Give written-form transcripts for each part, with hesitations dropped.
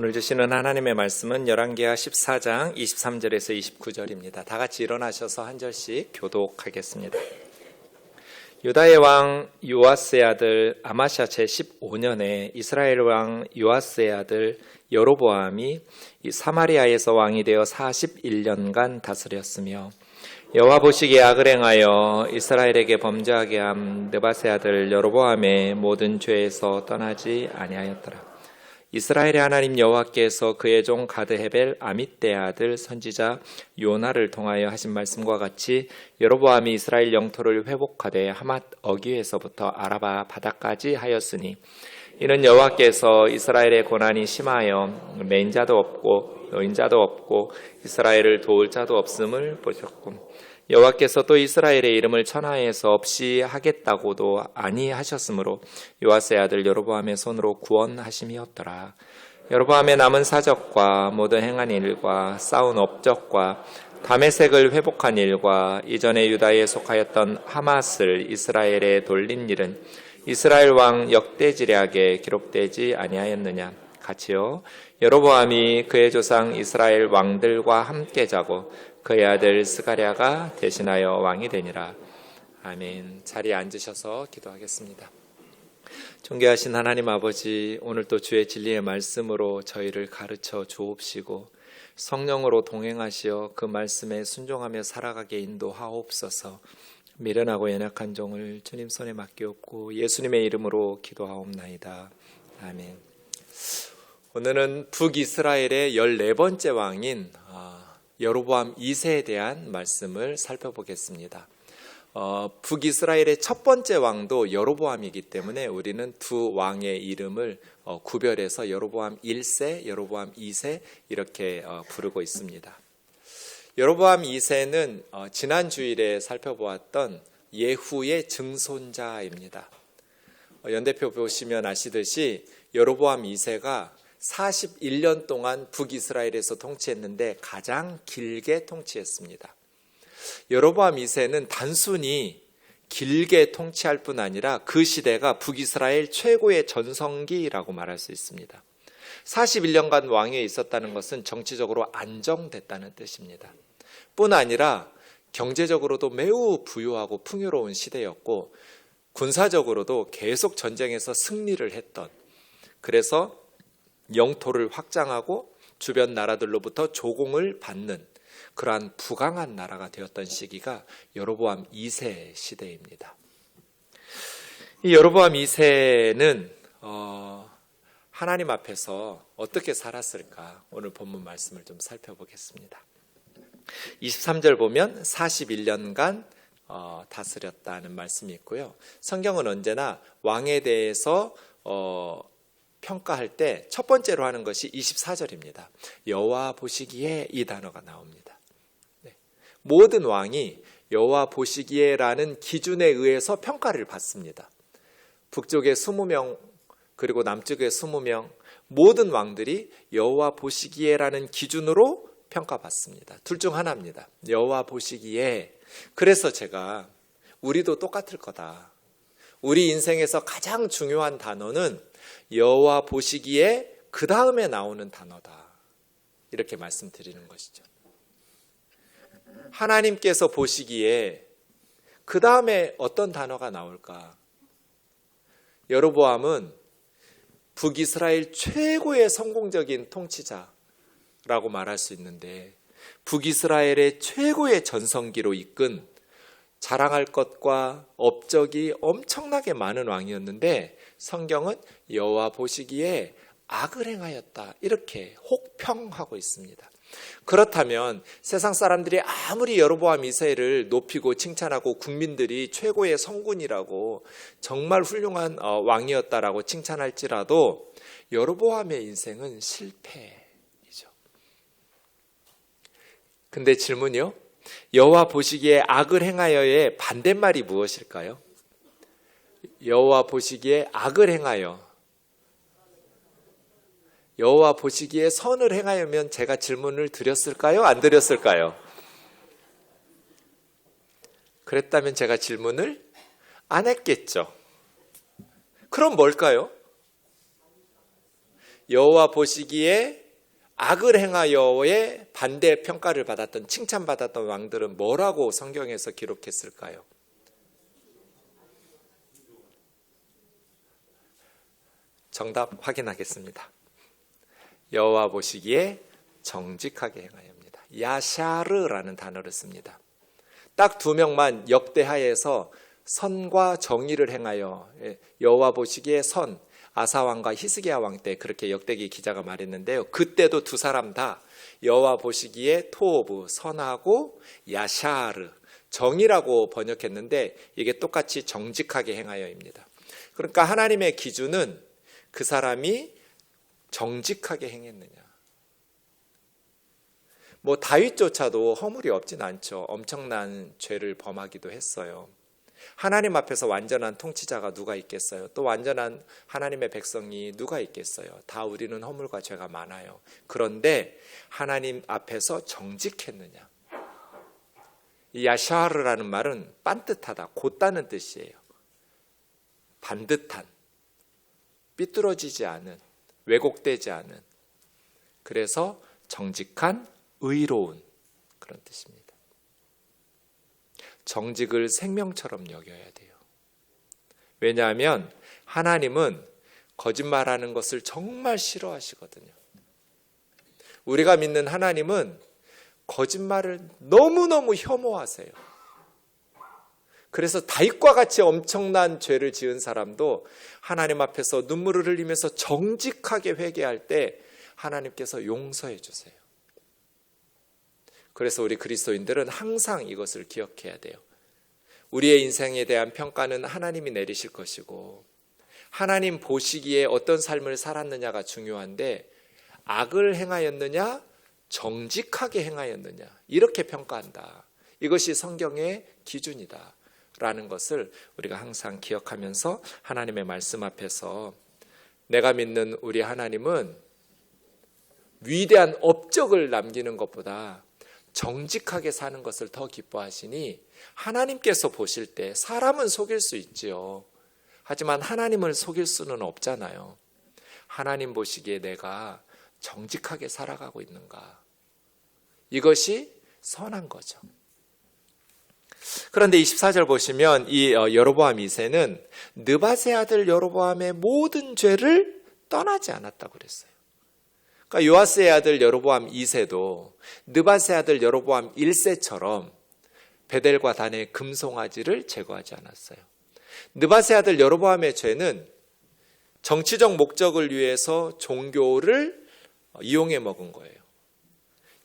오늘 주시는 하나님의 말씀은 열왕기하 14장 23절에서 29절입니다. 다 같이 일어나셔서 한 절씩 교독하겠습니다. 유다의 왕 요아스의 아들 아마샤 제15년에 이스라엘 왕 요아스의 아들 여로보암이 사마리아에서 왕이 되어 41년간 다스렸으며 여호와 보시기에 악을 행하여 이스라엘에게 범죄하게 함 느밧의 아들 여로보암의 모든 죄에서 떠나지 아니하였더라. 이스라엘의 하나님 여호와께서 그의 종 가드헤벨 아밋대의 아들 선지자 요나를 통하여 하신 말씀과 같이 여로보암이 이스라엘 영토를 회복하되 하맛 어귀에서부터 아라바 바다까지 하였으니 이는 여호와께서 이스라엘의 고난이 심하여 맹자도 없고 노인자도 없고 이스라엘을 도울 자도 없음을 보셨고 여호와께서 또 이스라엘의 이름을 천하에서 없이 하겠다고도 아니하셨으므로 요아스의 아들 여로보암의 손으로 구원하심이었더라. 여로보암의 남은 사적과 모든 행한 일과 쌓은 업적과 다메섹을 회복한 일과 이전에 유다에 속하였던 하맛을 이스라엘에 돌린 일은 이스라엘 왕 역대지략에 기록되지 아니하였느냐. 같이요. 여로보암이 그의 조상 이스라엘 왕들과 함께 자고 그의 아들 스가랴가 대신하여 왕이 되니라. 아멘. 자리에 앉으셔서 기도하겠습니다. 존귀하신 하나님 아버지, 오늘 또 주의 진리의 말씀으로 저희를 가르쳐 주옵시고 성령으로 동행하시어 그 말씀에 순종하며 살아가게 인도하옵소서. 미련하고 연약한 종을 주님 손에 맡기옵고 예수님의 이름으로 기도하옵나이다. 아멘. 오늘은 북이스라엘의 14번째 왕인 여로보암 2세에 대한 말씀을 살펴보겠습니다. 북이스라엘의 첫 번째 왕도 여로보암이기 때문에 우리는 두 왕의 이름을 구별해서 여로보암 1세, 여로보암 2세 이렇게 부르고 있습니다. 여로보암 2세는 지난 주일에 살펴보았던 예후의 증손자입니다. 연대표 보시면 아시듯이 여로보암 2세가 41년 동안 북이스라엘에서 통치했는데 가장 길게 통치했습니다. 여로보암 2세는 단순히 길게 통치할 뿐 아니라 그 시대가 북이스라엘 최고의 전성기라고 말할 수 있습니다. 41년간 왕위에 있었다는 것은 정치적으로 안정됐다는 뜻입니다. 뿐 아니라 경제적으로도 매우 부유하고 풍요로운 시대였고 군사적으로도 계속 전쟁에서 승리를 했던, 그래서 영토를 확장하고 주변 나라들로부터 조공을 받는 그러한 부강한 나라가 되었던 시기가 여로보암 2세 시대입니다. 이 여로보암 2세는 하나님 앞에서 어떻게 살았을까? 오늘 본문 말씀을 좀 살펴보겠습니다. 23절 보면 41년간 다스렸다는 말씀이 있고요. 성경은 언제나 왕에 대해서 평가할 때 첫 번째로 하는 것이 24절입니다. 여호와 보시기에 이 단어가 나옵니다. 네. 모든 왕이 여호와 보시기에라는 기준에 의해서 평가를 받습니다. 북쪽에 20명 그리고 남쪽에 20명 모든 왕들이 여호와 보시기에라는 기준으로 평가받습니다. 둘 중 하나입니다. 여호와 보시기에. 그래서 제가 우리도 똑같을 거다. 우리 인생에서 가장 중요한 단어는 여호와 보시기에 그 다음에 나오는 단어다. 이렇게 말씀드리는 것이죠. 하나님께서 보시기에 그 다음에 어떤 단어가 나올까? 여로보암은 북이스라엘 최고의 성공적인 통치자라고 말할 수 있는데 북이스라엘의 최고의 전성기로 이끈 자랑할 것과 업적이 엄청나게 많은 왕이었는데 성경은 여호와 보시기에 악을 행하였다 이렇게 혹평하고 있습니다. 그렇다면 세상 사람들이 아무리 여로보암 2세를 높이고 칭찬하고 국민들이 최고의 성군이라고 정말 훌륭한 왕이었다라고 칭찬할지라도 여로보암의 인생은 실패이죠. 근데 질문이요. 여호와 보시기에 악을 행하여의 반대말이 무엇일까요? 여호와 보시기에 악을 행하여, 여호와 보시기에 선을 행하여면 제가 질문을 드렸을까요? 안 드렸을까요? 그랬다면 제가 질문을 안 했겠죠. 그럼 뭘까요? 여호와 보시기에 악을 행하여의 반대 평가를 받았던, 칭찬받았던 왕들은 뭐라고 성경에서 기록했을까요? 정답 확인하겠습니다. 여호와 보시기에 정직하게 행하여입니다. 야샤르라는 단어를 씁니다. 딱 두 명만 역대하에서 선과 정의를 행하여, 여호와 보시기에 선, 아사 왕과 히스기야 왕 때 그렇게 역대기 기자가 말했는데요. 그때도 두 사람 다 여호와 보시기에 토브, 선하고 야샤르, 정의라고 번역했는데 이게 똑같이 정직하게 행하여입니다. 그러니까 하나님의 기준은 그 사람이 정직하게 행했느냐. 뭐 다윗조차도 허물이 없진 않죠. 엄청난 죄를 범하기도 했어요. 하나님 앞에서 완전한 통치자가 누가 있겠어요? 또 완전한 하나님의 백성이 누가 있겠어요? 다 우리는 허물과 죄가 많아요. 그런데 하나님 앞에서 정직했느냐? 이 야샤르라는 말은 빤듯하다, 곧다는 뜻이에요. 반듯한, 삐뚤어지지 않은, 왜곡되지 않은, 그래서 정직한, 의로운 그런 뜻입니다. 정직을 생명처럼 여겨야 돼요. 왜냐하면 하나님은 거짓말하는 것을 정말 싫어하시거든요. 우리가 믿는 하나님은 거짓말을 너무너무 혐오하세요. 그래서 다윗과 같이 엄청난 죄를 지은 사람도 하나님 앞에서 눈물을 흘리면서 정직하게 회개할 때 하나님께서 용서해 주세요. 그래서 우리 그리스도인들은 항상 이것을 기억해야 돼요. 우리의 인생에 대한 평가는 하나님이 내리실 것이고 하나님 보시기에 어떤 삶을 살았느냐가 중요한데 악을 행하였느냐 정직하게 행하였느냐 이렇게 평가한다. 이것이 성경의 기준이다 라는 것을 우리가 항상 기억하면서 하나님의 말씀 앞에서 내가 믿는 우리 하나님은 위대한 업적을 남기는 것보다 정직하게 사는 것을 더 기뻐하시니 하나님께서 보실 때 사람은 속일 수 있지요. 하지만 하나님을 속일 수는 없잖아요. 하나님 보시기에 내가 정직하게 살아가고 있는가? 이것이 선한 거죠. 그런데 24절 보시면 이 여로보암 2세는 느밧의 아들 여로보암의 모든 죄를 떠나지 않았다고 그랬어요. 그러니까 요아스의 아들 여로보암 2세도 느밧의 아들 여로보암 1세처럼 베델과 단의 금송아지를 제거하지 않았어요. 느밧의 아들 여로보암의 죄는 정치적 목적을 위해서 종교를 이용해 먹은 거예요.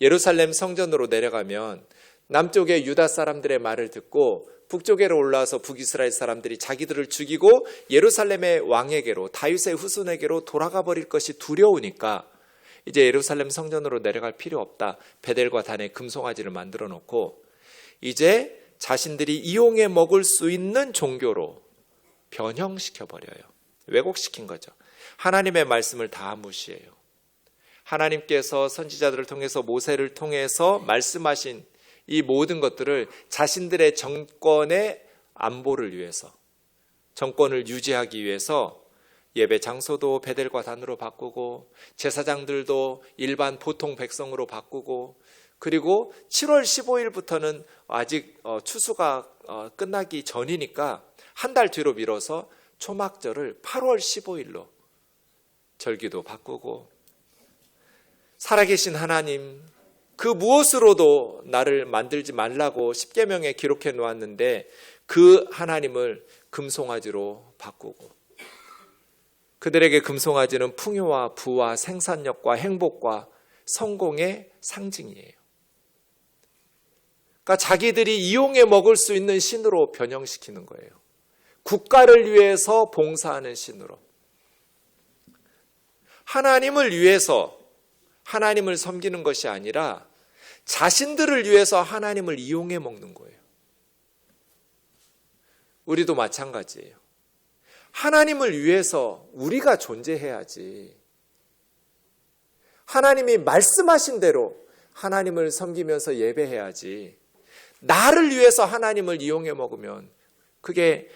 예루살렘 성전으로 내려가면 남쪽의 유다 사람들의 말을 듣고 북쪽으로 올라와서 북이스라엘 사람들이 자기들을 죽이고 예루살렘의 왕에게로 다윗의 후손에게로 돌아가 버릴 것이 두려우니까 이제 예루살렘 성전으로 내려갈 필요 없다. 베델과 단의 금송아지를 만들어 놓고 이제 자신들이 이용해 먹을 수 있는 종교로 변형시켜 버려요. 왜곡시킨 거죠. 하나님의 말씀을 다 무시해요. 하나님께서 선지자들을 통해서 모세를 통해서 말씀하신 이 모든 것들을 자신들의 정권의 안보를 위해서, 정권을 유지하기 위해서 예배 장소도 베델과 단으로 바꾸고 제사장들도 일반 보통 백성으로 바꾸고 그리고 7월 15일부터는 아직 추수가 끝나기 전이니까 한 달 뒤로 미뤄서 초막절을 8월 15일로 절기도 바꾸고 살아계신 하나님 그 무엇으로도 나를 만들지 말라고 십계명에 기록해 놓았는데 그 하나님을 금송아지로 바꾸고 그들에게 금송아지는 풍요와 부와 생산력과 행복과 성공의 상징이에요. 그러니까 자기들이 이용해 먹을 수 있는 신으로 변형시키는 거예요. 국가를 위해서 봉사하는 신으로. 하나님을 위해서 하나님을 섬기는 것이 아니라 자신들을 위해서 하나님을 이용해 먹는 거예요. 우리도 마찬가지예요. 하나님을 위해서 우리가 존재해야지. 하나님이 말씀하신 대로 하나님을 섬기면서 예배해야지. 나를 위해서 하나님을 이용해 먹으면 그게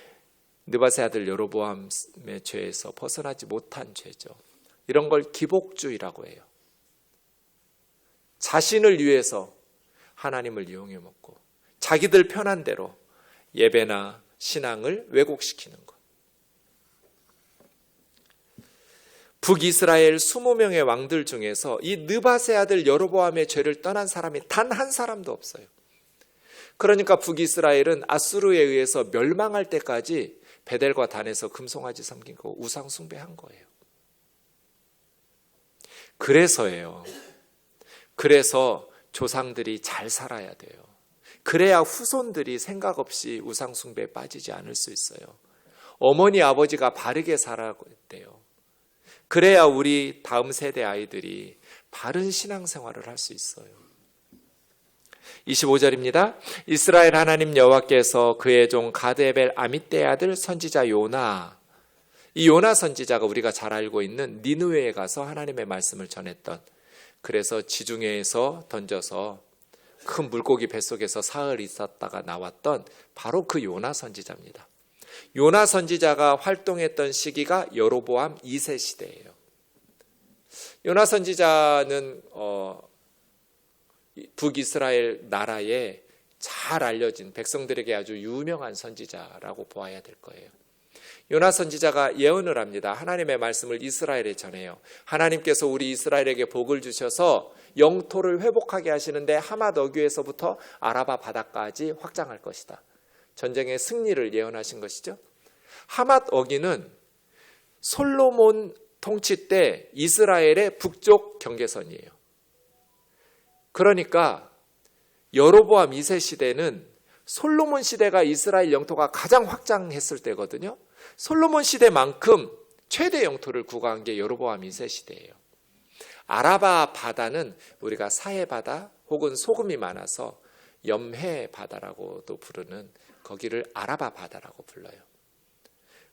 느밧의 아들 여로보암의 죄에서 벗어나지 못한 죄죠. 이런 걸 기복주의라고 해요. 자신을 위해서 하나님을 이용해 먹고 자기들 편한 대로 예배나 신앙을 왜곡시키는 것. 북이스라엘 20명의 왕들 중에서 이 느밧의 아들 여로보암의 죄를 떠난 사람이 단 한 사람도 없어요. 그러니까 북이스라엘은 아수르에 의해서 멸망할 때까지 베델과 단에서 금송아지 섬기고 우상 숭배한 거예요. 그래서예요. 그래서 조상들이 잘 살아야 돼요. 그래야 후손들이 생각 없이 우상 숭배에 빠지지 않을 수 있어요. 어머니 아버지가 바르게 살아야 돼요. 그래야 우리 다음 세대 아이들이 바른 신앙생활을 할 수 있어요. 25절입니다. 이스라엘 하나님 여호와께서 그의 종 가드에벨 아미떼의 아들 선지자 요나, 이 요나 선지자가 우리가 잘 알고 있는 니느웨에 가서 하나님의 말씀을 전했던, 그래서 지중해에서 던져서 큰 물고기 뱃속에서 사흘 있었다가 나왔던 바로 그 요나 선지자입니다. 요나 선지자가 활동했던 시기가 여로보암 2세 시대예요. 요나 선지자는 북이스라엘 나라에 잘 알려진 백성들에게 아주 유명한 선지자라고 보아야 될 거예요. 요나 선지자가 예언을 합니다. 하나님의 말씀을 이스라엘에 전해요. 하나님께서 우리 이스라엘에게 복을 주셔서 영토를 회복하게 하시는데 하맛 어귀에서부터 아라바 바다까지 확장할 것이다. 전쟁의 승리를 예언하신 것이죠. 하맛 어귀는 솔로몬 통치 때 이스라엘의 북쪽 경계선이에요. 그러니까 여로보암 2세 시대는 솔로몬 시대가 이스라엘 영토가 가장 확장했을 때거든요. 솔로몬 시대만큼 최대 영토를 구가한 게 여로보암 2세 시대예요. 아라바 바다는 우리가 사해 바다 혹은 소금이 많아서 염해 바다라고도 부르는, 거기를 아라바 바다라고 불러요.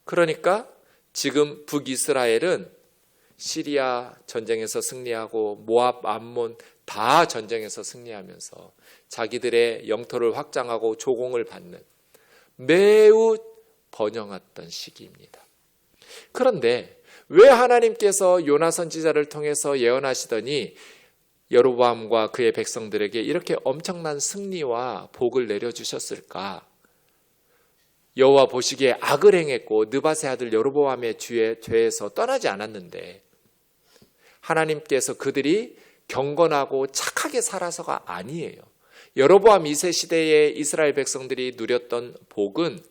그러니까 지금 북이스라엘은 시리아 전쟁에서 승리하고 모압, 암몬 다 전쟁에서 승리하면서 자기들의 영토를 확장하고 조공을 받는 매우 번영했던 시기입니다. 그런데 왜 하나님께서 요나 선지자를 통해서 예언하시더니 여로보암과 그의 백성들에게 이렇게 엄청난 승리와 복을 내려주셨을까? 여호와 보시기에 악을 행했고 느밧의 아들 여로보암의 죄에서 떠나지 않았는데 하나님께서 그들이 경건하고 착하게 살아서가 아니에요. 여로보암 2세 시대의 이스라엘 백성들이 누렸던 복은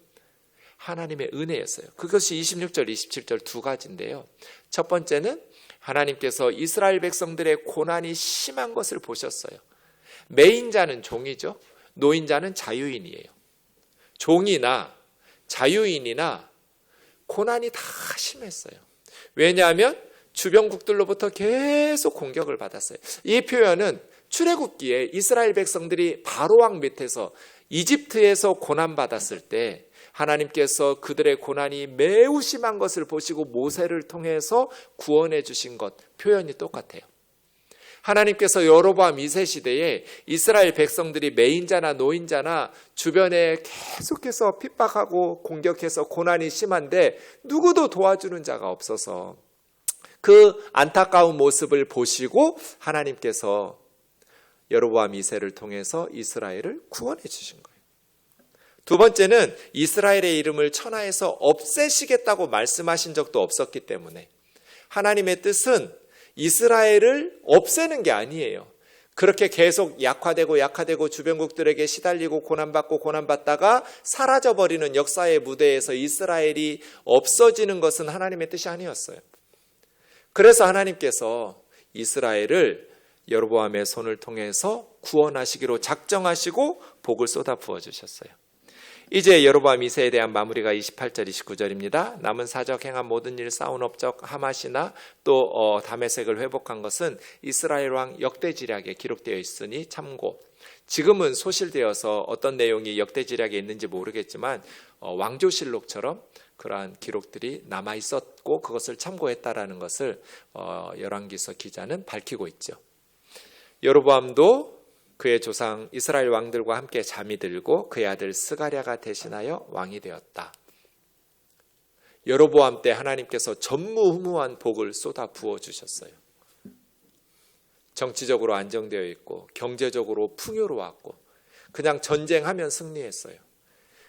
하나님의 은혜였어요. 그것이 26절, 27절 두 가지인데요. 첫 번째는 하나님께서 이스라엘 백성들의 고난이 심한 것을 보셨어요. 매인자는 종이죠. 노인자는 자유인이에요. 종이나 자유인이나 고난이 다 심했어요. 왜냐하면 주변국들로부터 계속 공격을 받았어요. 이 표현은 출애굽기에 이스라엘 백성들이 바로왕 밑에서 이집트에서 고난받았을 때 하나님께서 그들의 고난이 매우 심한 것을 보시고 모세를 통해서 구원해 주신 것, 표현이 똑같아요. 하나님께서 여로보암 2세 시대에 이스라엘 백성들이 매인자나 노인자나 주변에 계속해서 핍박하고 공격해서 고난이 심한데 누구도 도와주는 자가 없어서 그 안타까운 모습을 보시고 하나님께서 여로보암 2세를 통해서 이스라엘을 구원해 주신 거예요. 두 번째는 이스라엘의 이름을 천하에서 없애시겠다고 말씀하신 적도 없었기 때문에 하나님의 뜻은 이스라엘을 없애는 게 아니에요. 그렇게 계속 약화되고 주변국들에게 시달리고 고난받다가 사라져버리는 역사의 무대에서 이스라엘이 없어지는 것은 하나님의 뜻이 아니었어요. 그래서 하나님께서 이스라엘을 여로보암의 손을 통해서 구원하시기로 작정하시고 복을 쏟아 부어주셨어요. 이제 여로보암 2세에 대한 마무리가 28절 29절입니다. 남은 사적 행한 모든 일 쌓은 업적 하맛이나 또 다메섹을 회복한 것은 이스라엘 왕 역대지략에 기록되어 있으니 참고. 지금은 소실되어서 어떤 내용이 역대지략에 있는지 모르겠지만 왕조실록처럼 그러한 기록들이 남아 있었고 그것을 참고했다라는 것을 열왕기서 기자는 밝히고 있죠. 여로보암도 그의 조상 이스라엘 왕들과 함께 잠이 들고 그의 아들 스가랴가 대신하여 왕이 되었다. 여로보암 때 하나님께서 전무후무한 복을 쏟아 부어주셨어요. 정치적으로 안정되어 있고 경제적으로 풍요로웠고 그냥 전쟁하면 승리했어요.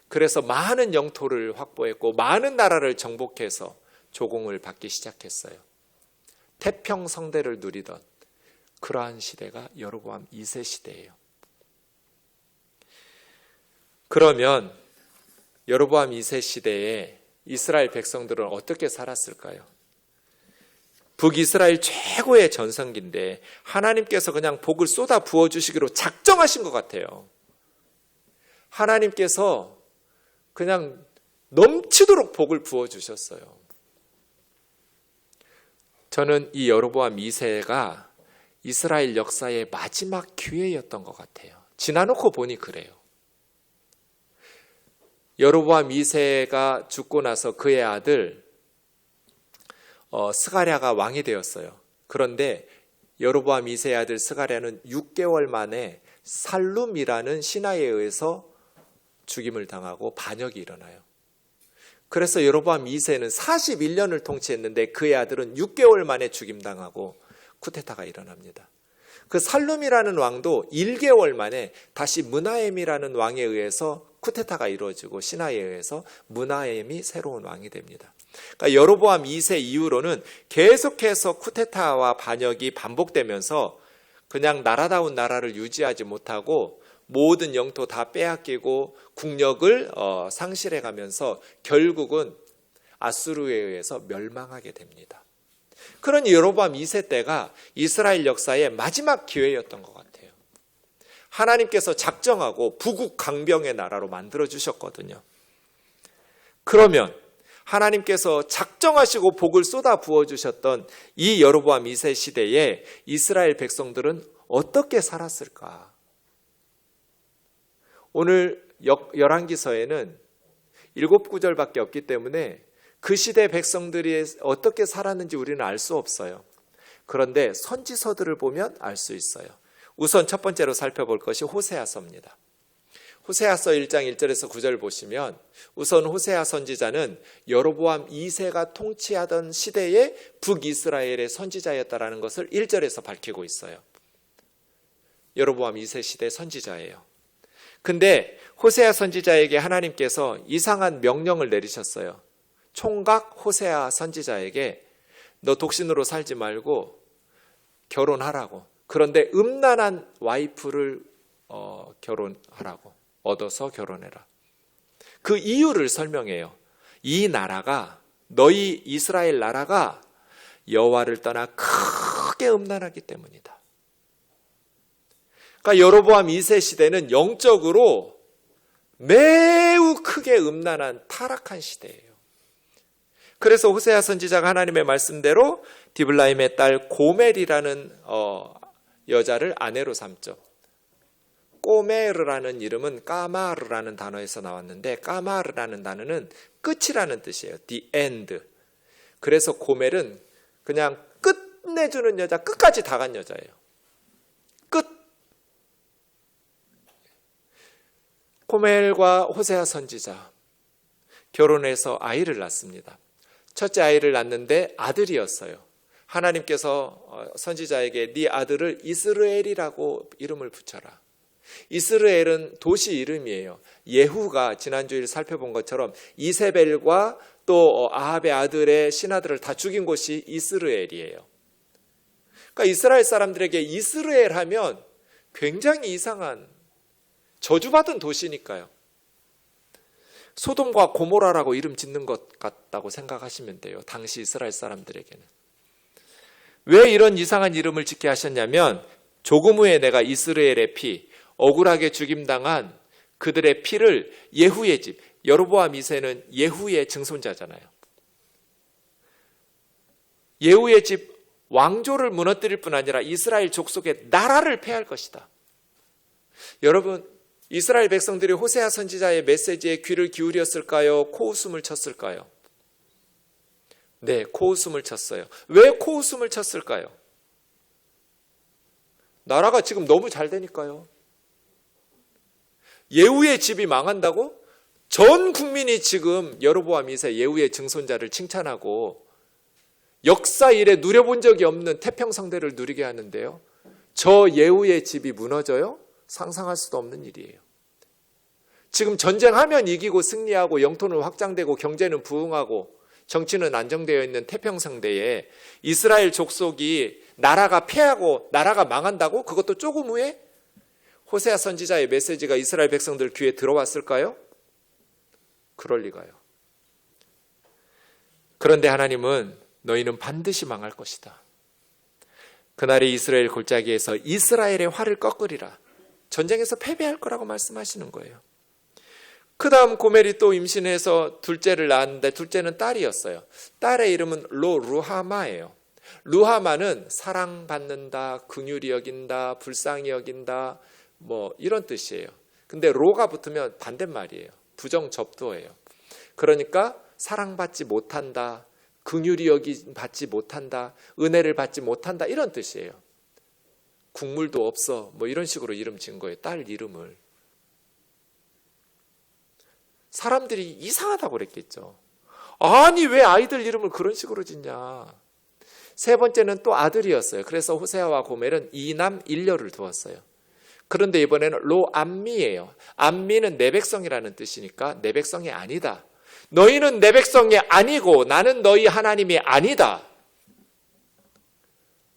그래서 많은 영토를 확보했고 많은 나라를 정복해서 조공을 받기 시작했어요. 태평성대를 누리던 그러한 시대가 여로보암 2세 시대예요. 그러면 여로보암 2세 시대에 이스라엘 백성들은 어떻게 살았을까요? 북이스라엘 최고의 전성기인데 하나님께서 그냥 복을 쏟아 부어주시기로 작정하신 것 같아요. 하나님께서 그냥 넘치도록 복을 부어주셨어요. 저는 이 여로보암 2세가 이스라엘 역사의 마지막 기회였던 것 같아요. 지나놓고 보니 그래요. 여로보암 2세가 죽고 나서 그의 아들 스가랴가 왕이 되었어요. 그런데 여로보암 2세의 아들 스가랴는 6개월 만에 살룸이라는 신하에 의해서 죽임을 당하고 반역이 일어나요. 그래서 여로보암 2세는 41년을 통치했는데 그의 아들은 6개월 만에 죽임당하고 쿠데타가 일어납니다. 그 살룸이라는 왕도 1개월 만에 다시 므나헴이라는 왕에 의해서 쿠데타가 이루어지고 신하에 의해서 므나헴이 새로운 왕이 됩니다. 그러니까 여로보암 2세 이후로는 계속해서 쿠데타와 반역이 반복되면서 그냥 나라다운 나라를 유지하지 못하고 모든 영토 다 빼앗기고 국력을 상실해 가면서 결국은 아수르에 의해서 멸망하게 됩니다. 그러니 여로보암 2세 때가 이스라엘 역사의 마지막 기회였던 것 같아요. 하나님께서 작정하고 부국 강병의 나라로 만들어 주셨거든요. 그러면 하나님께서 작정하시고 복을 쏟아 부어주셨던 이 여로보암 2세 시대에 이스라엘 백성들은 어떻게 살았을까? 오늘 열왕기서에는 7구절밖에 없기 때문에 그 시대 백성들이 어떻게 살았는지 우리는 알 수 없어요. 그런데 선지서들을 보면 알 수 있어요. 우선 첫 번째로 살펴볼 것이 호세아서입니다. 호세아서 1장 1절에서 9절 보시면 우선 호세아 선지자는 여로보암 2세가 통치하던 시대의 북이스라엘의 선지자였다라는 것을 1절에서 밝히고 있어요. 여로보암 2세 시대 선지자예요. 근데 호세아 선지자에게 하나님께서 이상한 명령을 내리셨어요. 총각 호세아 선지자에게 너 독신으로 살지 말고 결혼하라고. 그런데 음란한 와이프를 결혼하라고. 얻어서 결혼해라. 그 이유를 설명해요. 이 나라가 너희 이스라엘 나라가 여호와를 떠나 크게 음란하기 때문이다. 그러니까 여로보암 2세 시대는 영적으로 매우 크게 음란한 타락한 시대예요. 그래서 호세아 선지자가 하나님의 말씀대로 디블라임의 딸 고멜이라는 여자를 아내로 삼죠. 꼬메르라는 이름은 까마르라는 단어에서 나왔는데 까마르라는 단어는 끝이라는 뜻이에요. The end. 그래서 고멜은 그냥 끝내주는 여자, 끝까지 다 간 여자예요. 끝. 고멜과 호세아 선지자 결혼해서 아이를 낳습니다. 첫째 아이를 낳는데 아들이었어요. 하나님께서 선지자에게 네 아들을 이스르엘이라고 이름을 붙여라. 이스라엘은 도시 이름이에요. 예후가 지난주에 살펴본 것처럼 이세벨과 또 아합의 아들의 신하들을 다 죽인 곳이 이스라엘이에요. 그러니까 이스라엘 사람들에게 이스라엘 하면 굉장히 이상한 저주받은 도시니까요. 소돔과 고모라라고 이름 짓는 것 같다고 생각하시면 돼요. 당시 이스라엘 사람들에게는. 왜 이런 이상한 이름을 짓게 하셨냐면 조금 후에 내가 이스라엘의 피, 억울하게 죽임당한 그들의 피를 예후의 집, 여로보암 2세는 예후의 증손자잖아요. 예후의 집 왕조를 무너뜨릴 뿐 아니라 이스라엘 족속의 나라를 폐할 것이다. 여러분, 이스라엘 백성들이 호세아 선지자의 메시지에 귀를 기울였을까요? 코웃음을 쳤을까요? 네, 코웃음을 쳤어요. 왜 코웃음을 쳤을까요? 나라가 지금 너무 잘 되니까요. 예후의 집이 망한다고? 전 국민이 지금 여로보암 2세 예후의 증손자를 칭찬하고 역사 이래 누려본 적이 없는 태평성대를 누리게 하는데요. 저 예후의 집이 무너져요? 상상할 수도 없는 일이에요. 지금 전쟁하면 이기고 승리하고 영토는 확장되고 경제는 부흥하고 정치는 안정되어 있는 태평성대에 이스라엘 족속이 나라가 패하고 나라가 망한다고? 그것도 조금 후에? 호세아 선지자의 메시지가 이스라엘 백성들 귀에 들어왔을까요? 그럴 리가요. 그런데 하나님은 너희는 반드시 망할 것이다. 그날에 이스라엘 골짜기에서 이스라엘의 활을 꺾으리라. 전쟁에서 패배할 거라고 말씀하시는 거예요. 그 다음 고멜이 또 임신해서 둘째를 낳았는데 둘째는 딸이었어요. 딸의 이름은 루하마예요. 루하마는 사랑받는다, 긍휼히 여긴다, 불쌍히 여긴다, 뭐 이런 뜻이에요. 근데 로가 붙으면 반대말이에요. 부정접두어예요. 그러니까 사랑받지 못한다, 긍휼히 여김받지 못한다, 은혜를 받지 못한다 이런 뜻이에요. 국물도 없어 뭐 이런 식으로 이름 지은 거예요. 딸 이름을. 사람들이 이상하다고 그랬겠죠. 아니 왜 아이들 이름을 그런 식으로 짓냐. 세 번째는 또 아들이었어요. 그래서 호세아와 고멜은 2남 1녀를 두었어요. 그런데 이번에는 로암미예요. 암미는 내 백성이라는 뜻이니까 내 백성이 아니다. 너희는 내 백성이 아니고 나는 너희 하나님이 아니다.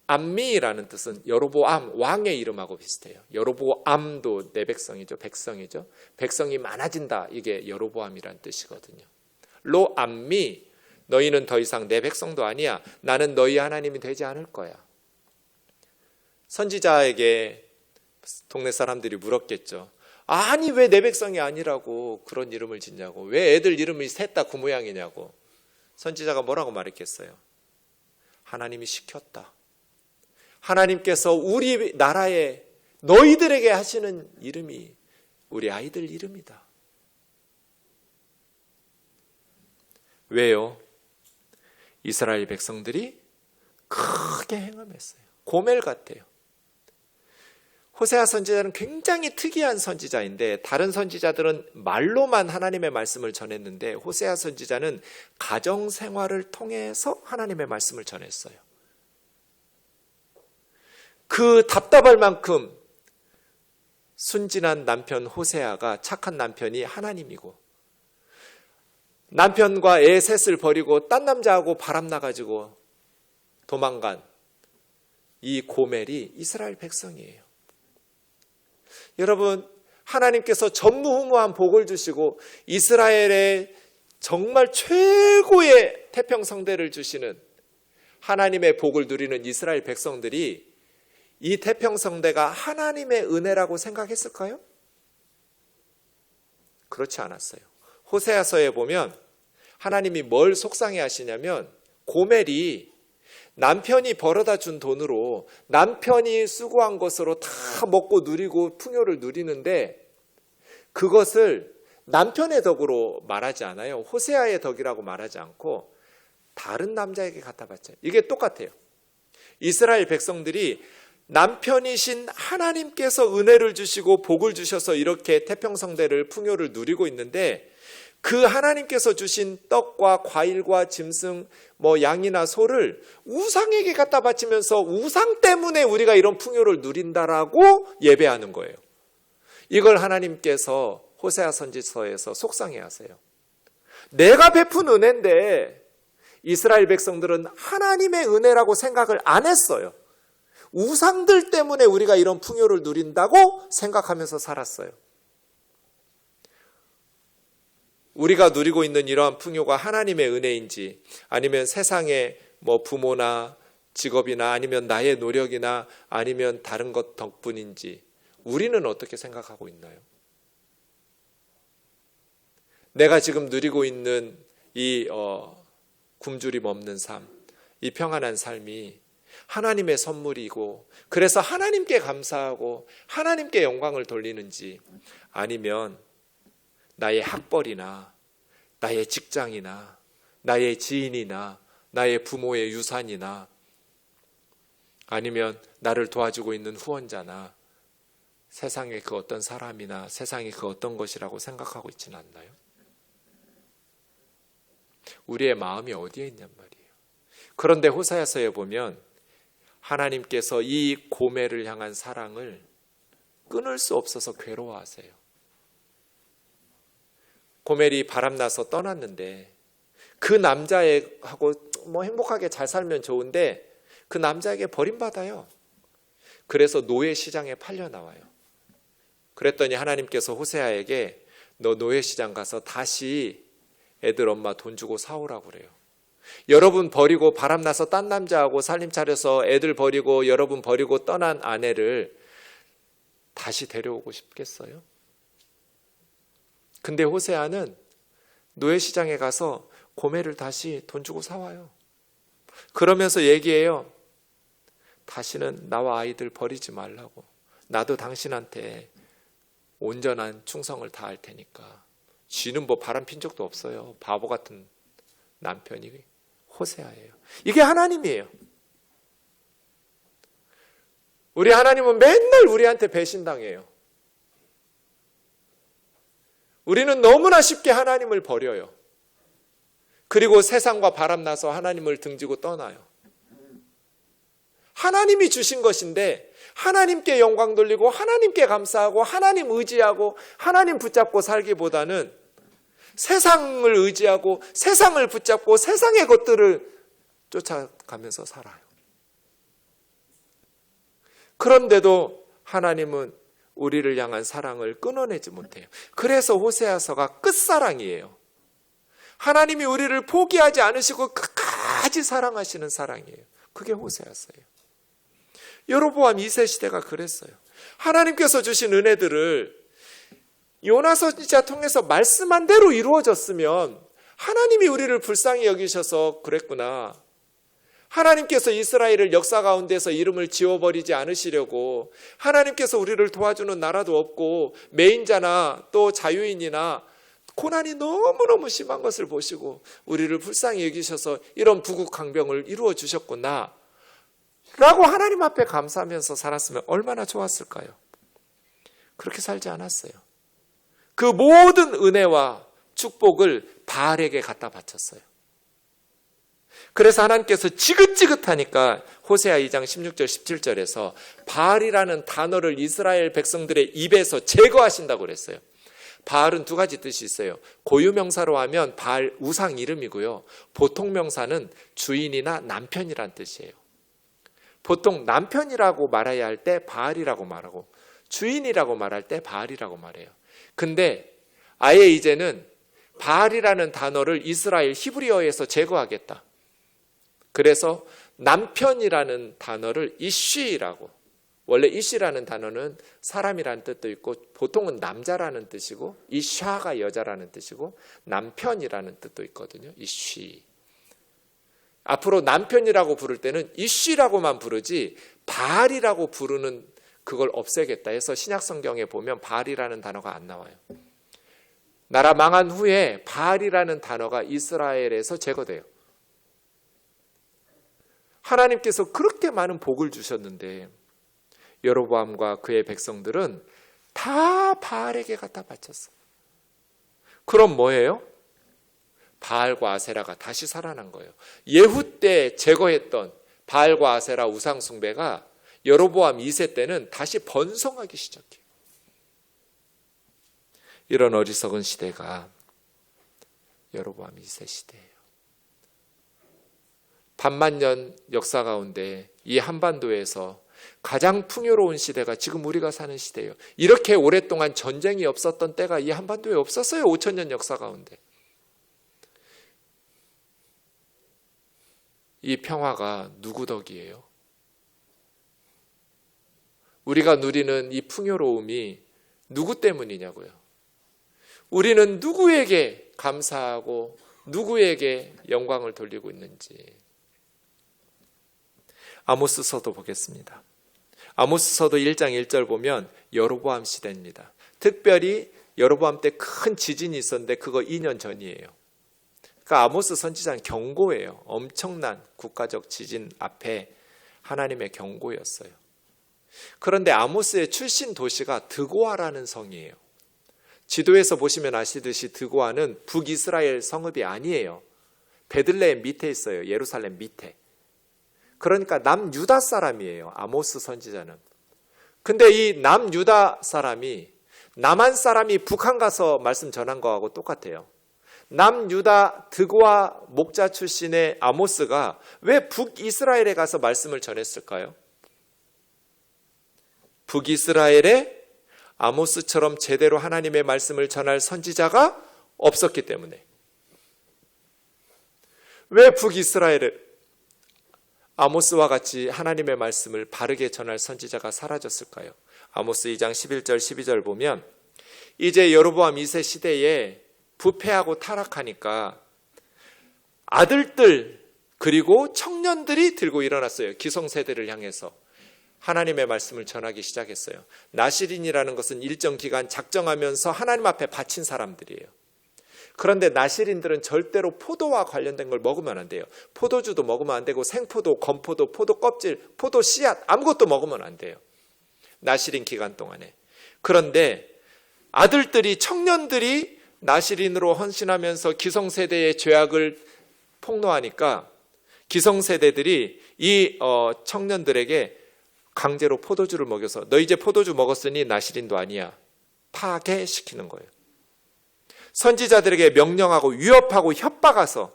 암미라는 뜻은 여로보암 왕의 이름하고 비슷해요. 여로보암도 내 백성이죠. 백성이죠. 백성이 많아진다. 이게 여로보암이라는 뜻이거든요. 로암미 너희는 더 이상 내 백성도 아니야. 나는 너희 하나님이 되지 않을 거야. 선지자에게 동네 사람들이 물었겠죠. 아니 왜 내 백성이 아니라고 그런 이름을 짓냐고. 왜 애들 이름이 셋 다 그 모양이냐고. 선지자가 뭐라고 말했겠어요. 하나님이 시켰다. 하나님께서 우리 나라에 너희들에게 하시는 이름이 우리 아이들 이름이다. 왜요? 이스라엘 백성들이 크게 행함했어요. 고멜 같아요. 호세아 선지자는 굉장히 특이한 선지자인데 다른 선지자들은 말로만 하나님의 말씀을 전했는데 호세아 선지자는 가정생활을 통해서 하나님의 말씀을 전했어요. 그 답답할 만큼 순진한 남편 호세아가 착한 남편이 하나님이고 남편과 애 셋을 버리고 딴 남자하고 바람나가지고 도망간 이 고멜이 이스라엘 백성이에요. 여러분 하나님께서 전무후무한 복을 주시고 이스라엘에 정말 최고의 태평성대를 주시는 하나님의 복을 누리는 이스라엘 백성들이 이 태평성대가 하나님의 은혜라고 생각했을까요? 그렇지 않았어요. 호세아서에 보면 하나님이 뭘 속상해 하시냐면 고멜이 남편이 벌어다 준 돈으로 남편이 수고한 것으로 다 먹고 누리고 풍요를 누리는데 그것을 남편의 덕으로 말하지 않아요. 호세아의 덕이라고 말하지 않고 다른 남자에게 갖다 바쳐요. 이게 똑같아요. 이스라엘 백성들이 남편이신 하나님께서 은혜를 주시고 복을 주셔서 이렇게 태평성대를 풍요를 누리고 있는데 그 하나님께서 주신 떡과 과일과 짐승 양이나 소를 우상에게 갖다 바치면서 우상 때문에 우리가 이런 풍요를 누린다라고 예배하는 거예요. 이걸 하나님께서 호세아 선지서에서 속상해 하세요. 내가 베푼 은혜인데 이스라엘 백성들은 하나님의 은혜라고 생각을 안 했어요. 우상들 때문에 우리가 이런 풍요를 누린다고 생각하면서 살았어요. 우리가 누리고 있는 이러한 풍요가 하나님의 은혜인지 아니면 세상의 부모나 직업이나 아니면 나의 노력이나 아니면 다른 것 덕분인지 우리는 어떻게 생각하고 있나요? 내가 지금 누리고 있는 이 굶주림 없는 삶, 이 평안한 삶이 하나님의 선물이고 그래서 하나님께 감사하고 하나님께 영광을 돌리는지 아니면 나의 학벌이나 나의 직장이나 나의 지인이나 나의 부모의 유산이나 아니면 나를 도와주고 있는 후원자나 세상의 그 어떤 사람이나 세상의 그 어떤 것이라고 생각하고 있지는 않나요? 우리의 마음이 어디에 있냔 말이에요. 그런데 호세아서에 보면 하나님께서 이 고멜을 향한 사랑을 끊을 수 없어서 괴로워하세요. 고멜이 바람나서 떠났는데 그 남자하고 행복하게 잘 살면 좋은데 그 남자에게 버림받아요. 그래서 노예 시장에 팔려 나와요. 그랬더니 하나님께서 호세아에게 너 노예 시장 가서 다시 애들 엄마 돈 주고 사오라고 그래요. 여러분 버리고 바람나서 딴 남자하고 살림 차려서 애들 버리고 여러분 버리고 떠난 아내를 다시 데려오고 싶겠어요? 근데 호세아는 노예 시장에 가서 고멜을 다시 돈 주고 사와요. 그러면서 얘기해요. 다시는 나와 아이들 버리지 말라고. 나도 당신한테 온전한 충성을 다할 테니까. 쥐는 바람 핀 적도 없어요. 바보 같은 남편이 호세아예요. 이게 하나님이에요. 우리 하나님은 맨날 우리한테 배신당해요. 우리는 너무나 쉽게 하나님을 버려요. 그리고 세상과 바람나서 하나님을 등지고 떠나요. 하나님이 주신 것인데 하나님께 영광 돌리고 하나님께 감사하고 하나님 의지하고 하나님 붙잡고 살기보다는 세상을 의지하고 세상을 붙잡고 세상의 것들을 쫓아가면서 살아요. 그런데도 하나님은 우리를 향한 사랑을 끊어내지 못해요. 그래서 호세아서가 끝사랑이에요. 하나님이 우리를 포기하지 않으시고 끝까지 사랑하시는 사랑이에요. 그게 호세아서예요. 여로보암 2세 시대가 그랬어요. 하나님께서 주신 은혜들을 요나 선지자 통해서 말씀한 대로 이루어졌으면 하나님이 우리를 불쌍히 여기셔서 그랬구나. 하나님께서 이스라엘을 역사 가운데서 이름을 지워버리지 않으시려고 하나님께서 우리를 도와주는 나라도 없고 매인자나 또 자유인이나 고난이 너무너무 심한 것을 보시고 우리를 불쌍히 여기셔서 이런 부국강병을 이루어 주셨구나 라고 하나님 앞에 감사하면서 살았으면 얼마나 좋았을까요? 그렇게 살지 않았어요. 그 모든 은혜와 축복을 바알에게 갖다 바쳤어요. 그래서 하나님께서 지긋지긋하니까 호세아 2장 16절 17절에서 바알이라는 단어를 이스라엘 백성들의 입에서 제거하신다고 그랬어요. 바알은 두 가지 뜻이 있어요. 고유명사로 하면 바알 우상 이름이고요. 보통 명사는 주인이나 남편이란 뜻이에요. 보통 남편이라고 말해야 할 때 바알이라고 말하고 주인이라고 말할 때 바알이라고 말해요. 근데 아예 이제는 바알이라는 단어를 이스라엘 히브리어에서 제거하겠다. 그래서 남편이라는 단어를 이쉬라고, 원래 이쉬라는 단어는 사람이라는 뜻도 있고 보통은 남자라는 뜻이고 이샤가 여자라는 뜻이고 남편이라는 뜻도 있거든요. 이쉬. 앞으로 남편이라고 부를 때는 이쉬라고만 부르지 바알이라고 부르는 그걸 없애겠다 해서 신약성경에 보면 바알이라는 단어가 안 나와요. 나라 망한 후에 바알이라는 단어가 이스라엘에서 제거돼요. 하나님께서 그렇게 많은 복을 주셨는데 여로보암과 그의 백성들은 다 바알에게 갖다 바쳤어요. 그럼 뭐예요? 바알과 아세라가 다시 살아난 거예요. 예후 때 제거했던 바알과 아세라 우상 숭배가 여로보암 2세 때는 다시 번성하기 시작해요. 이런 어리석은 시대가 여로보암 2세 시대예요. 반만년 역사 가운데 이 한반도에서 가장 풍요로운 시대가 지금 우리가 사는 시대예요. 이렇게 오랫동안 전쟁이 없었던 때가 이 한반도에 없었어요. 5천년 역사 가운데. 이 평화가 누구 덕이에요? 우리가 누리는 이 풍요로움이 누구 때문이냐고요? 우리는 누구에게 감사하고 누구에게 영광을 돌리고 있는지. 아모스서도 보겠습니다. 아모스서도 1장 1절 보면 여로보암 시대입니다. 특별히 여로보암 때 큰 지진이 있었는데 그거 2년 전이에요. 그러니까 아모스 선지자는 경고예요. 엄청난 국가적 지진 앞에 하나님의 경고였어요. 그런데 아모스의 출신 도시가 드고아라는 성이에요. 지도에서 보시면 아시듯이 드고아는 북이스라엘 성읍이 아니에요. 베들레헴 밑에 있어요. 예루살렘 밑에. 그러니까 남유다 사람이에요. 아모스 선지자는. 근데 이 남유다 사람이 남한 사람이 북한 가서 말씀 전한 거하고 똑같아요. 남유다 드고아 목자 출신의 아모스가 왜 북이스라엘에 가서 말씀을 전했을까요? 북이스라엘에 아모스처럼 제대로 하나님의 말씀을 전할 선지자가 없었기 때문에. 왜 북이스라엘에 아모스와 같이 하나님의 말씀을 바르게 전할 선지자가 사라졌을까요? 아모스 2장 11절 12절 보면 이제 여로보암 2세 시대에 부패하고 타락하니까 아들들 그리고 청년들이 들고 일어났어요. 기성세대를 향해서 하나님의 말씀을 전하기 시작했어요. 나실인이라는 것은 일정 기간 작정하면서 하나님 앞에 바친 사람들이에요. 그런데 나실인들은 절대로 포도와 관련된 걸 먹으면 안 돼요. 포도주도 먹으면 안 되고 생포도, 건포도, 포도 껍질, 포도 씨앗 아무것도 먹으면 안 돼요. 나실인 기간 동안에. 그런데 아들들이 청년들이 나실인으로 헌신하면서 기성세대의 죄악을 폭로하니까 기성세대들이 이 청년들에게 강제로 포도주를 먹여서 너 이제 포도주 먹었으니 나실인도 아니야. 파괴시키는 거예요. 선지자들에게 명령하고 위협하고 협박해서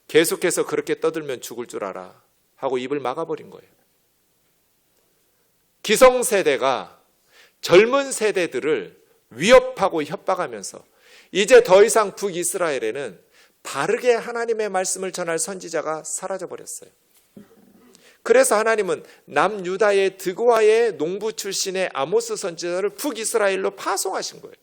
계속해서 그렇게 떠들면 죽을 줄 알아 하고 입을 막아버린 거예요. 기성세대가 젊은 세대들을 위협하고 협박하면서 이제 더 이상 북이스라엘에는 바르게 하나님의 말씀을 전할 선지자가 사라져버렸어요. 그래서 하나님은 남유다의 드고아의 농부 출신의 아모스 선지자를 북이스라엘로 파송하신 거예요.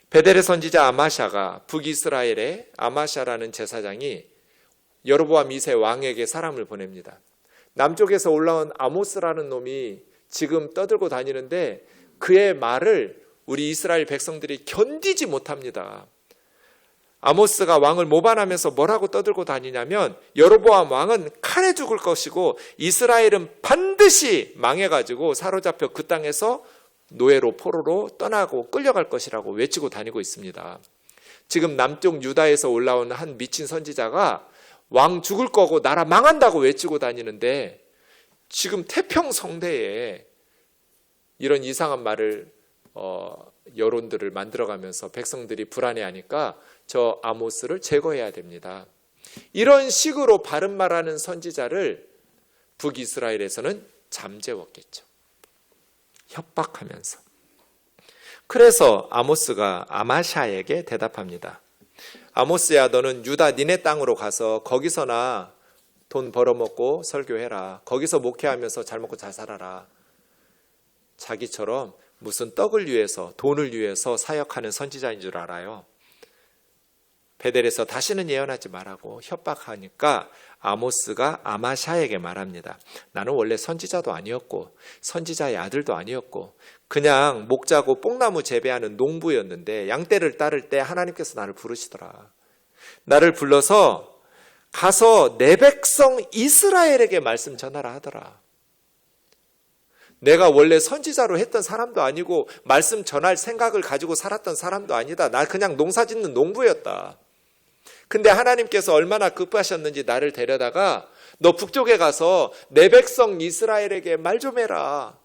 베델의 선지자 아마샤가 북이스라엘의 아마샤라는 제사장이 여로보암 2세 왕에게 사람을 보냅니다. 남쪽에서 올라온 아모스라는 놈이 지금 떠들고 다니는데 그의 말을 우리 이스라엘 백성들이 견디지 못합니다. 아모스가 왕을 모반하면서 뭐라고 떠들고 다니냐면 여로보암 왕은 칼에 죽을 것이고 이스라엘은 반드시 망해가지고 사로잡혀 그 땅에서 노예로 포로로 떠나고 끌려갈 것이라고 외치고 다니고 있습니다. 지금 남쪽 유다에서 올라온 한 미친 선지자가 왕 죽을 거고 나라 망한다고 외치고 다니는데 지금 태평성대에 이런 이상한 말을 여론들을 만들어가면서 백성들이 불안해하니까 저 아모스를 제거해야 됩니다. 이런 식으로 바른 말하는 선지자를 북이스라엘에서는 잠재웠겠죠. 협박하면서. 그래서 아모스가 아마샤에게 대답합니다. 아모스야, 너는 유다 니네 땅으로 가서 거기서나 돈 벌어먹고 설교해라. 거기서 목회하면서 잘 먹고 잘 살아라. 자기처럼 무슨 떡을 위해서 돈을 위해서 사역하는 선지자인 줄 알아요. 베델에서 다시는 예언하지 말라고 협박하니까 아모스가 아마샤에게 말합니다. 나는 원래 선지자도 아니었고 선지자의 아들도 아니었고 그냥 목자고 뽕나무 재배하는 농부였는데 양떼를 따를 때 하나님께서 나를 부르시더라. 나를 불러서 가서 내 백성 이스라엘에게 말씀 전하라 하더라. 내가 원래 선지자로 했던 사람도 아니고 말씀 전할 생각을 가지고 살았던 사람도 아니다. 나 그냥 농사 짓는 농부였다. 근데 하나님께서 얼마나 급하셨는지 나를 데려다가 너 북쪽에 가서 내 백성 이스라엘에게 말 좀 해라.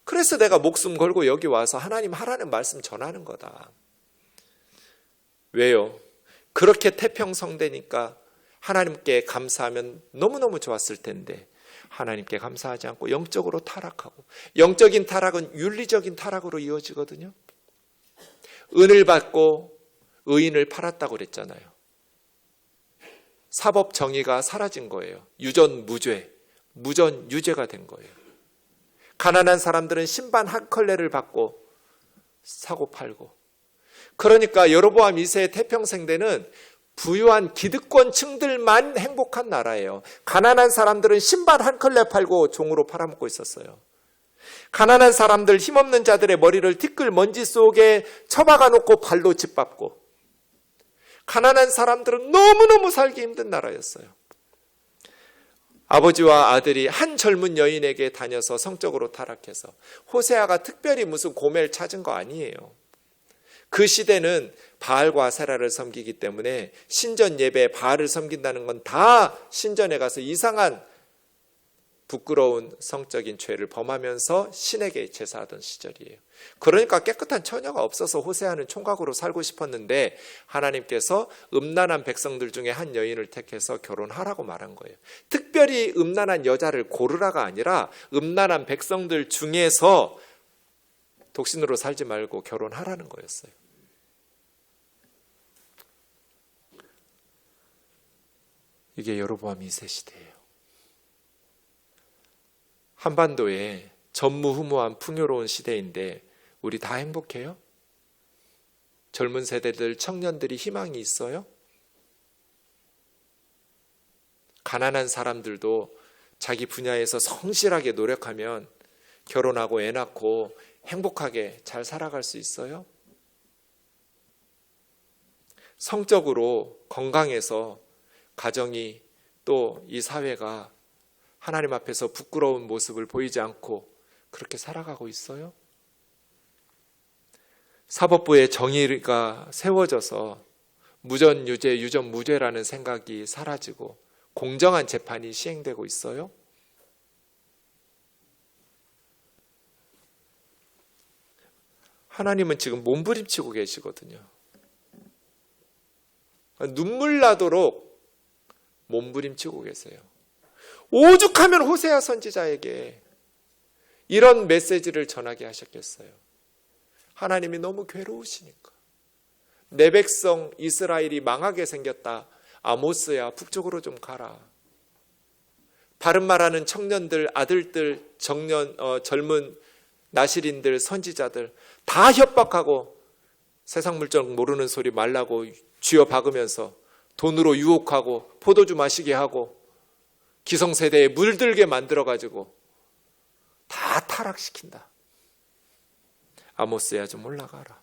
그래서 내가 목숨 걸고 여기 와서 하나님 하라는 말씀 전하는 거다. 왜요? 그렇게 태평성대니까 하나님께 감사하면 너무너무 좋았을 텐데 하나님께 감사하지 않고 영적으로 타락하고, 영적인 타락은 윤리적인 타락으로 이어지거든요. 은을 받고 의인을 팔았다고 그랬잖아요. 사법 정의가 사라진 거예요. 유전무죄, 무전유죄가 된 거예요. 가난한 사람들은 신반 한 컬레를 받고 사고 팔고. 그러니까 여로보암 2세의 태평성대는 부유한 기득권층들만 행복한 나라예요. 가난한 사람들은 신발 한 컬레 팔고 종으로 팔아먹고 있었어요. 가난한 사람들, 힘없는 자들의 머리를 티끌 먼지 속에 처박아 놓고 발로 짓밟고, 가난한 사람들은 너무너무 살기 힘든 나라였어요. 아버지와 아들이 한 젊은 여인에게 다녀서 성적으로 타락해서, 호세아가 특별히 무슨 고매를 찾은 거 아니에요. 그 시대는 바알과 아세라를 섬기기 때문에 신전 예배 바알을 섬긴다는 건 다 신전에 가서 이상한 부끄러운 성적인 죄를 범하면서 신에게 제사하던 시절이에요. 그러니까 깨끗한 처녀가 없어서 호세아는 총각으로 살고 싶었는데 하나님께서 음란한 백성들 중에 한 여인을 택해서 결혼하라고 말한 거예요. 특별히 음란한 여자를 고르라가 아니라 음란한 백성들 중에서 독신으로 살지 말고 결혼하라는 거였어요. 이게 여로보암 2세 시대예요. 한반도에 전무후무한 풍요로운 시대인데 우리 다 행복해요? 젊은 세대들, 청년들이 희망이 있어요? 가난한 사람들도 자기 분야에서 성실하게 노력하면 결혼하고 애 낳고 행복하게 잘 살아갈 수 있어요? 성적으로 건강해서 가정이 또 이 사회가 하나님 앞에서 부끄러운 모습을 보이지 않고 그렇게 살아가고 있어요? 사법부의 정의가 세워져서 무전유죄, 유전무죄라는 생각이 사라지고 공정한 재판이 시행되고 있어요? 하나님은 지금 몸부림치고 계시거든요. 눈물 나도록 몸부림치고 계세요. 오죽하면 호세아 선지자에게 이런 메시지를 전하게 하셨겠어요. 하나님이 너무 괴로우시니까. 내 백성 이스라엘이 망하게 생겼다. 아모스야, 북쪽으로 좀 가라. 바른 말하는 청년들, 아들들, 젊은 나실인들, 선지자들 다 협박하고 세상 물정 모르는 소리 말라고 쥐어박으면서 돈으로 유혹하고 포도주 마시게 하고 기성세대에 물들게 만들어가지고 다 타락시킨다. 아모스야 좀 올라가라.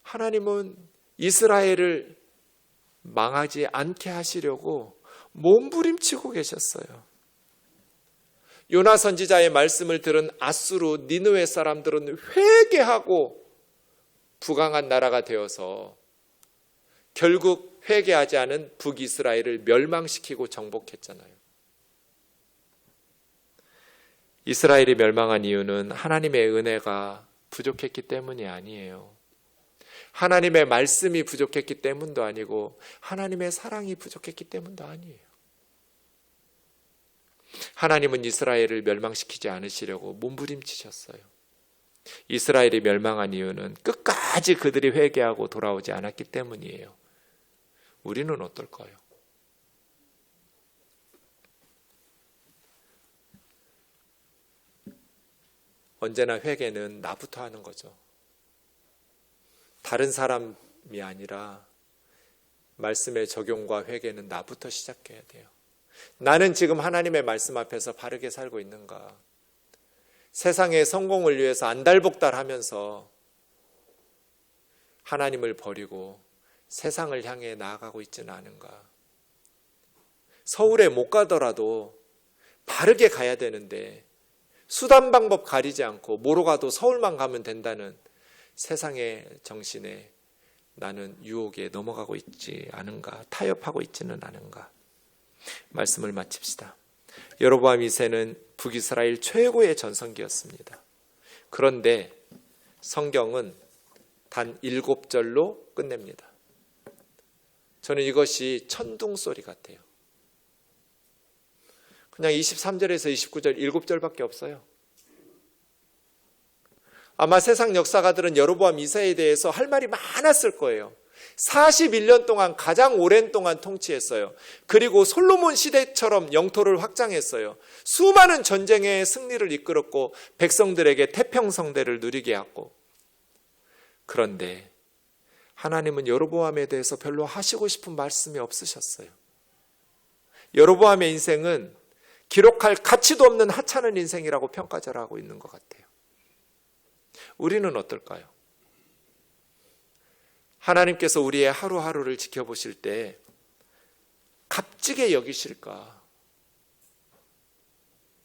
하나님은 이스라엘을 망하지 않게 하시려고 몸부림치고 계셨어요. 요나 선지자의 말씀을 들은 아수르, 니느웨 사람들은 회개하고 부강한 나라가 되어서 결국 회개하지 않은 북이스라엘을 멸망시키고 정복했잖아요. 이스라엘이 멸망한 이유는 하나님의 은혜가 부족했기 때문이 아니에요. 하나님의 말씀이 부족했기 때문도 아니고 하나님의 사랑이 부족했기 때문도 아니에요. 하나님은 이스라엘을 멸망시키지 않으시려고 몸부림치셨어요. 이스라엘이 멸망한 이유는 끝까지 그들이 회개하고 돌아오지 않았기 때문이에요. 우리는 어떨까요? 언제나 회개는 나부터 하는 거죠. 다른 사람이 아니라 말씀의 적용과 회개는 나부터 시작해야 돼요. 나는 지금 하나님의 말씀 앞에서 바르게 살고 있는가? 세상의 성공을 위해서 안달복달하면서 하나님을 버리고 세상을 향해 나아가고 있지는 않은가? 서울에 못 가더라도 바르게 가야 되는데 수단 방법 가리지 않고 뭐로 가도 서울만 가면 된다는 세상의 정신에 나는 유혹에 넘어가고 있지 않은가? 타협하고 있지는 않은가? 말씀을 마칩시다. 여로보암 2세는 북이스라엘 최고의 전성기였습니다. 그런데 성경은 단 7절로 끝냅니다. 저는 이것이 천둥 소리 같아요. 그냥 23절에서 29절 7절밖에 없어요. 아마 세상 역사가들은 여로보암 2세에 대해서 할 말이 많았을 거예요. 41년 동안 가장 오랜 동안 통치했어요. 그리고 솔로몬 시대처럼 영토를 확장했어요. 수많은 전쟁의 승리를 이끌었고 백성들에게 태평성대를 누리게 했고. 그런데 하나님은 여로보암에 대해서 별로 하시고 싶은 말씀이 없으셨어요. 여로보암의 인생은 기록할 가치도 없는 하찮은 인생이라고 평가절하고 있는 것 같아요. 우리는 어떨까요? 하나님께서 우리의 하루하루를 지켜보실 때 값지게 여기실까?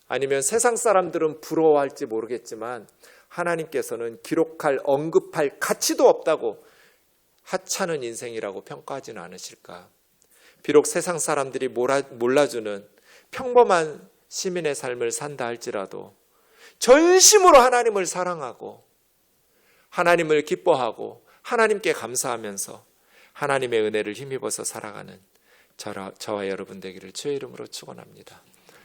아니면 세상 사람들은 부러워할지 모르겠지만 하나님께서는 기록할, 언급할 가치도 없다고 하찮은 인생이라고 평가하지는 않으실까? 비록 세상 사람들이 몰라주는 평범한 시민의 삶을 산다 할지라도 전심으로 하나님을 사랑하고 하나님을 기뻐하고 하나님께 감사하면서 하나님의 은혜를 힘입어서 살아가는 저와 여러분 되기를 주의 이름으로 축원합니다.